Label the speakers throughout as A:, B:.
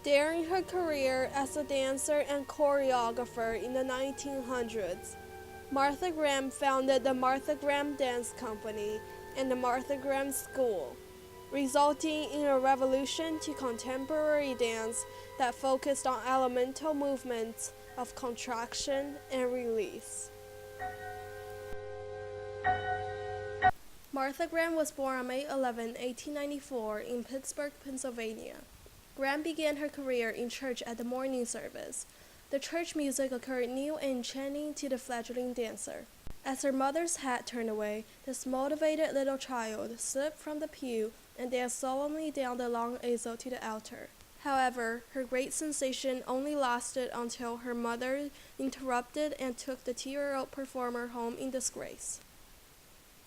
A: During her career as a dancer and choreographer in the 1900s, Martha Graham founded the Martha Graham Dance Company and the Martha Graham School, resulting in a revolution to contemporary dance that focused on elemental movements of contraction and release. Martha Graham was born on May 11, 1894, in Pittsburgh, Pennsylvania. Graham began her career in church at the morning service. The church music occurred new and enchanting to the fledgling dancer. As her mother's hat turned away, this motivated little child slipped from the pew and danced solemnly down the long aisle to the altar. However, her great sensation only lasted until her mother interrupted and took the 2-year-old performer home in disgrace.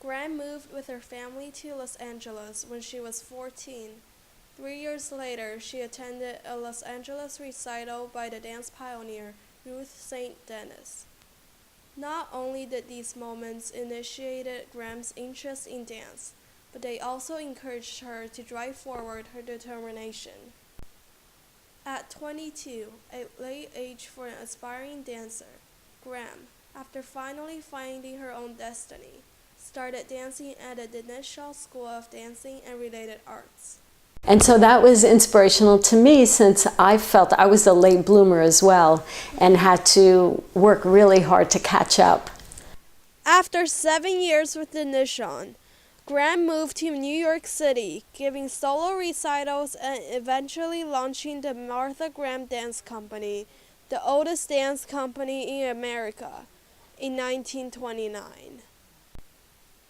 A: Graham moved with her family to Los Angeles when she was 14. 3 years later, she attended a Los Angeles recital by the dance pioneer Ruth St. Denis. Not only did these moments initiate Graham's interest in dance, but they also encouraged her to drive forward her determination. At 22, a late age for an aspiring dancer, Graham, after finally finding her own destiny, started dancing at the Dennis Shaw School of Dancing and Related Arts.
B: And so that was inspirational to me, since I felt I was a late bloomer as well and had to work really hard to catch up.
A: After 7 years with the Nishon, Graham moved to New York City, giving solo recitals and eventually launching the Martha Graham Dance Company, the oldest dance company in America, in 1929.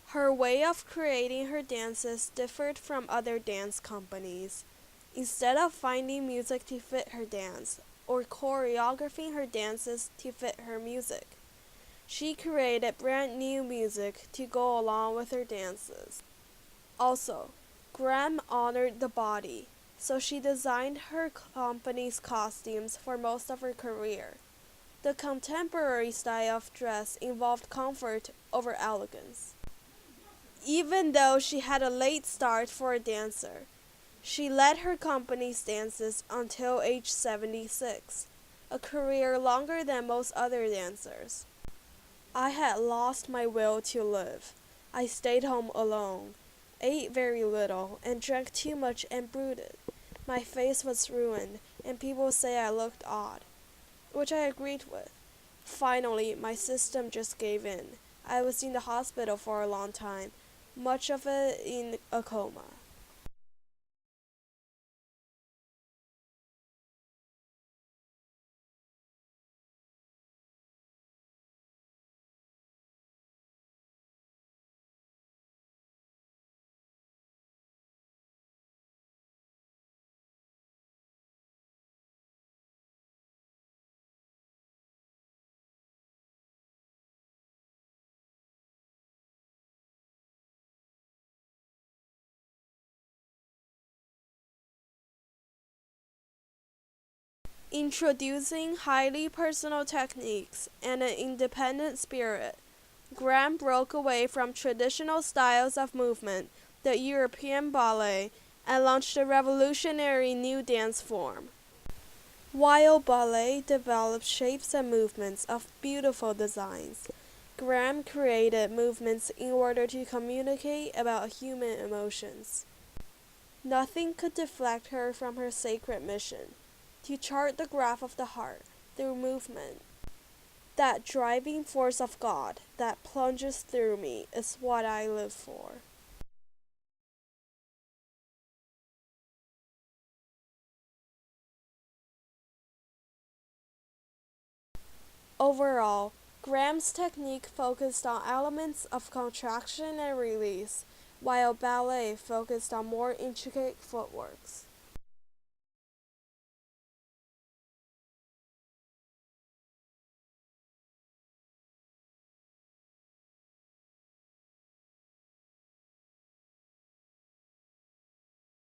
A: Her way of creating her dances differed from other dance companies. Instead of finding music to fit her dance, or choreographing her dances to fit her music, she created brand new music to go along with her dances. Also, Graham honored the body, so she designed her company's costumes for most of her career. The contemporary style of dress involved comfort over elegance. Even though she had a late start for a dancer, she led her company's dances until age 76, a career longer than most other dancers. I had lost my will to live. I stayed home alone, ate very little, and drank too much and brooded. My face was ruined, and people say I looked odd, which I agreed with. Finally, my system just gave in. I was in the hospital for a long time, much of it in a coma. Introducing highly personal techniques and an independent spirit, Graham broke away from traditional styles of movement, the European ballet, and launched a revolutionary new dance form. While ballet developed shapes and movements of beautiful designs, Graham created movements in order to communicate about human emotions. Nothing could deflect her from her sacred mission, to chart the graph of the heart through movement. That driving force of God that plunges through me is what I live for. Overall, Graham's technique focused on elements of contraction and release, while ballet focused on more intricate footworks.